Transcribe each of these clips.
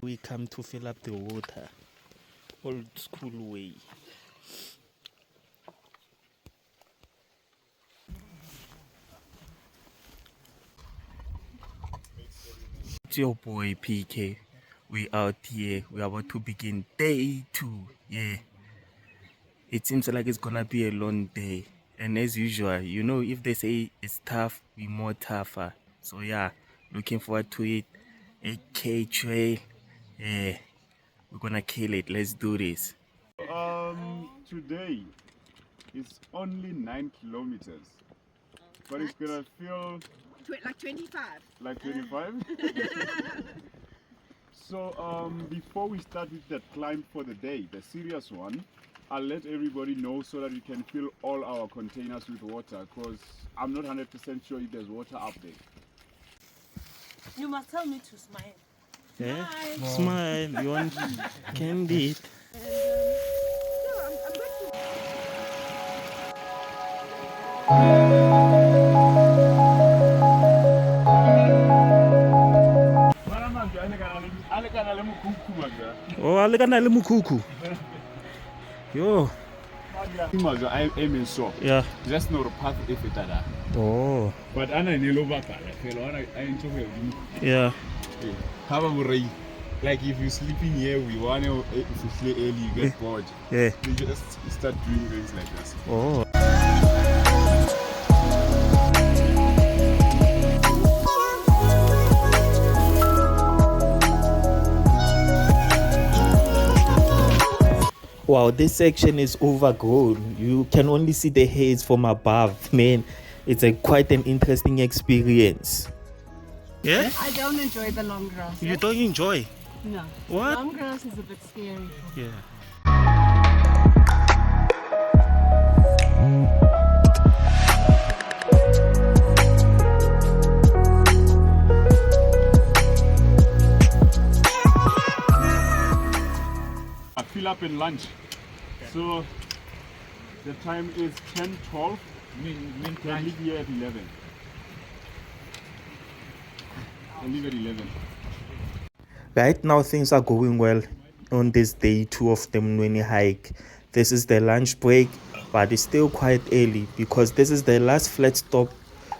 we come to fill up the water. Old school way. It's your boy PK. We out here. We are about to begin day 2. Yeah. It seems like it's gonna be a long day. And as usual, you know, if they say it's tough, we more tougher. So yeah, looking forward to it. AK trail. Yeah. We're gonna kill it. Let's do this. Today it's only 9 kilometers, but it's gonna feel like 25. like 25. So before we start with that climb for the day, the serious one, I'll let everybody know so that we can fill all our containers with water, because I'm not 100% sure if there's water up there. You must tell me to smile. Yeah? Smile. You want candy? I'm going Oh, alekana le mukuku. Yo. I so. Yeah. Just no path if it ada. Oh. But ana ni lo bakala, pero ana enjoy it. Yeah. Have a worry. Like if you're sleeping here, we want to, if you sleep early, you get bored. Yeah. You just start doing things like this. Oh. Wow, this section is overgrown. You can only see the haze from above. Man, it's quite an interesting experience. Yeah? I don't enjoy the long grass. You don't enjoy? No. What? Long grass is a bit scary. Yeah. I fill up in lunch. So the time is 10:12. I leave here at 11. I leave at 11. Right now, things are going well on this day 2 of the Mnweni hike. This is the lunch break, but it's still quite early because this is the last flat stop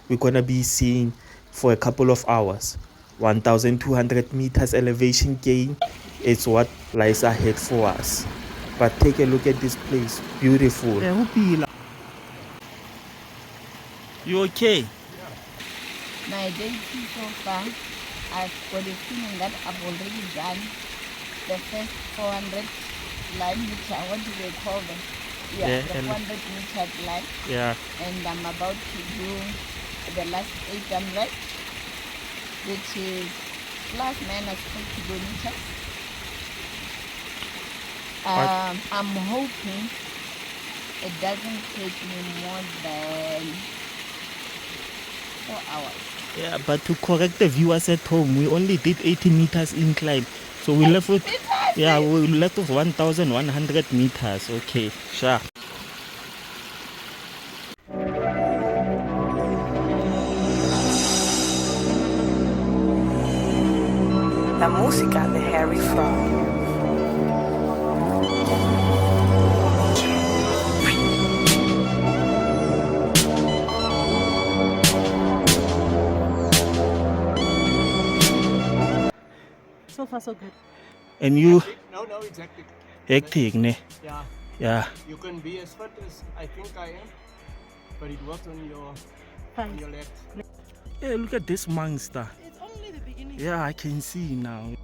we're going to be seeing for a couple of hours. 1,200 meters elevation gain is what lies ahead for us. But take a look at this place. Beautiful. You okay? My day so far, I've got a feeling that I've already done the first 400 line, which I want to call them. Yeah, the 400 meter line. Yeah. And I'm about to do the last 800, which is plus minus 50 kilometers. I'm hoping it doesn't take me more than 4 hours. Yeah, but to correct the viewers at home, we only did 80 meters incline. So we left with, yeah, we left with 1,100 meters. Okay, sure. La música de Harry Fraud. So far, so good. And you? No, it's hectic. Hectic, ne? Yeah. Yeah. You can be as fit as I think I am, but it works on your legs. Hey, look at this monster. It's only the beginning. Yeah, I can see now.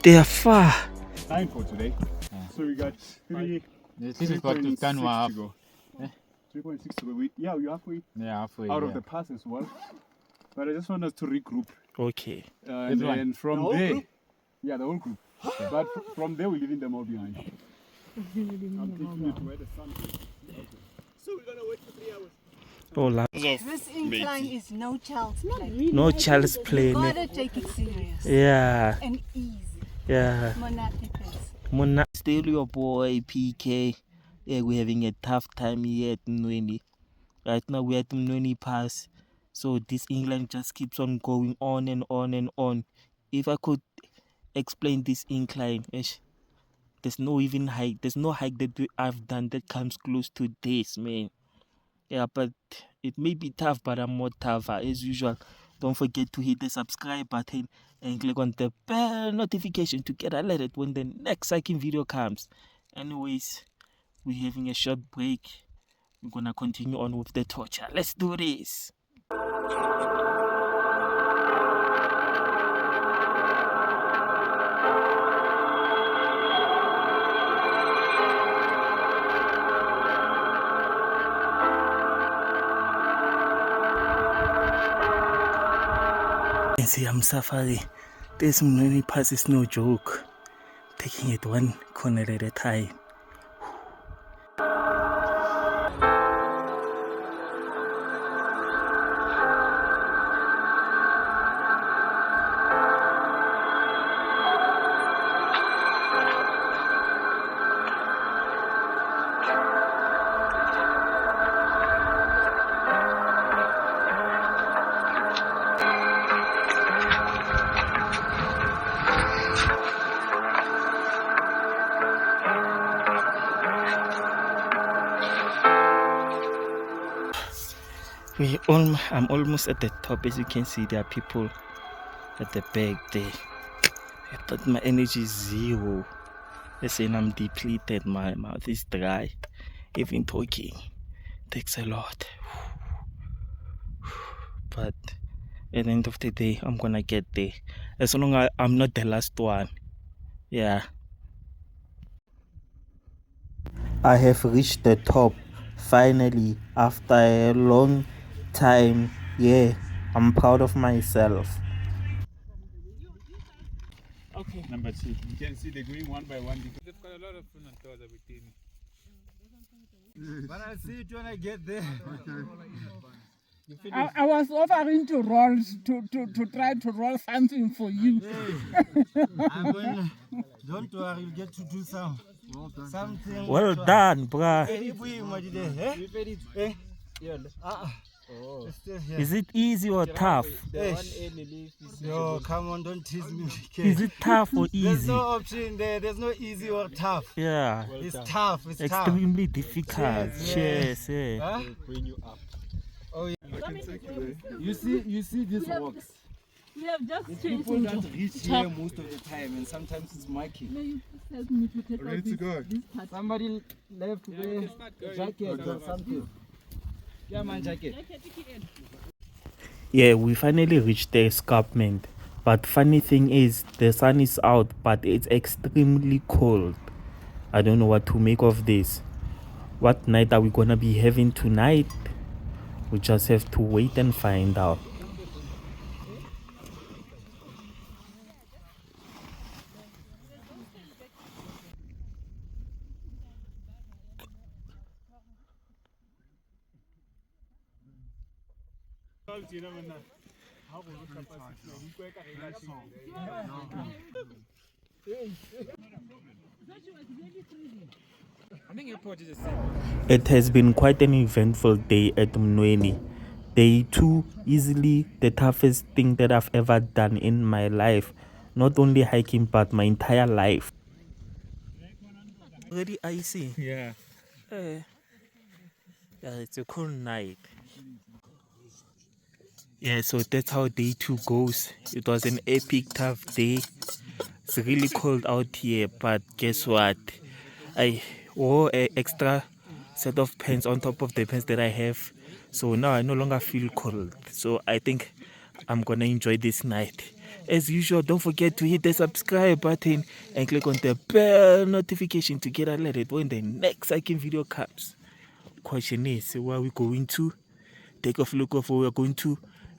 They are far. Time for today. So we got 3.6 to go. 3.6 to go. We're halfway out of the pass as well. But I just want us to regroup. Okay. And then from there, the whole group. But from there, we're leaving them all behind. I'm taking you to where the sun is. So we're gonna wait for 3 hours. Oh, This incline is no child's play. no child's play. You gotta take it serious Yeah. and easy. Yeah. Monate pace. Mona, still your boy PK. Yeah, we're having a tough time here at Mnweni. Right now we're at Mnweni Pass. So this incline just keeps on going on and on and on. If I could explain this incline, there's no even hike. There's no hike that I've done that comes close to this, man. Yeah, but it may be tough, but I'm more tougher as usual. Don't forget to hit the subscribe button and click on the bell notification to get alerted when the next hiking video comes. Anyways, we're having a short break. We're gonna continue on with the torture. Let's do this. You see, I'm suffering. This Mnweni Pass is no joke. Taking it one corner at a time. I'm almost at the top. As you can see, there are people at the back there, but my energy is zero. Listen, I'm depleted. My mouth is dry. Even talking takes a lot, but at the end of the day, I'm gonna get there. As long as I'm not the last one. Yeah, I have reached the top finally after a long time. Yeah, I'm proud of myself. Okay. Number 2. You can see they're going one by one. They've got a lot of fun and thought everything. But I'll see it when I get there. I was offering to roll to try to roll something for you. I'm going. Don't worry, you'll get to do something. Well done, bruh. Is it easy or tough? No, come on, don't tease me. Is it tough or There's easy? no option there. There's no easy or tough. Yeah, It's tough. It's tough. extremely difficult. Yes, yeah. Huh? Oh, yeah. You see this works. We have just changed People don't reach here most of the time, and sometimes it's marking. you help me to take Ready to go? this part. Somebody left with a jacket or something. Yeah, man, jacket. Yeah, we finally reached the escarpment. But funny thing is, the sun is out, but it's extremely cold. I don't know what to make of this. What night are we gonna be having tonight? We just have to wait and find out. It has been quite an eventful day at Mnweni. Day 2, easily the toughest thing that I've ever done in my life. Not only hiking, but my entire life. Already icy. Yeah. Yeah, it's a cool night. Yeah, so that's how day 2 goes. It was an epic, tough day. It's really cold out here, but guess what? I wore an extra set of pants on top of the pants that I have. So now I no longer feel cold. So I think I'm gonna enjoy this night. As usual, don't forget to hit the subscribe button and click on the bell notification to get alerted when the next hiking video comes. Question is, where are we going to? Take a look of where we're going to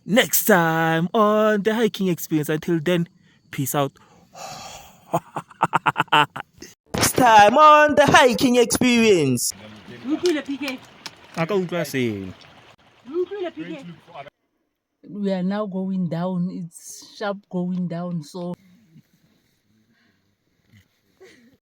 next time on the hiking experience. Until then, peace out. Next time on the hiking experience. We are now going down. It's sharp going down. So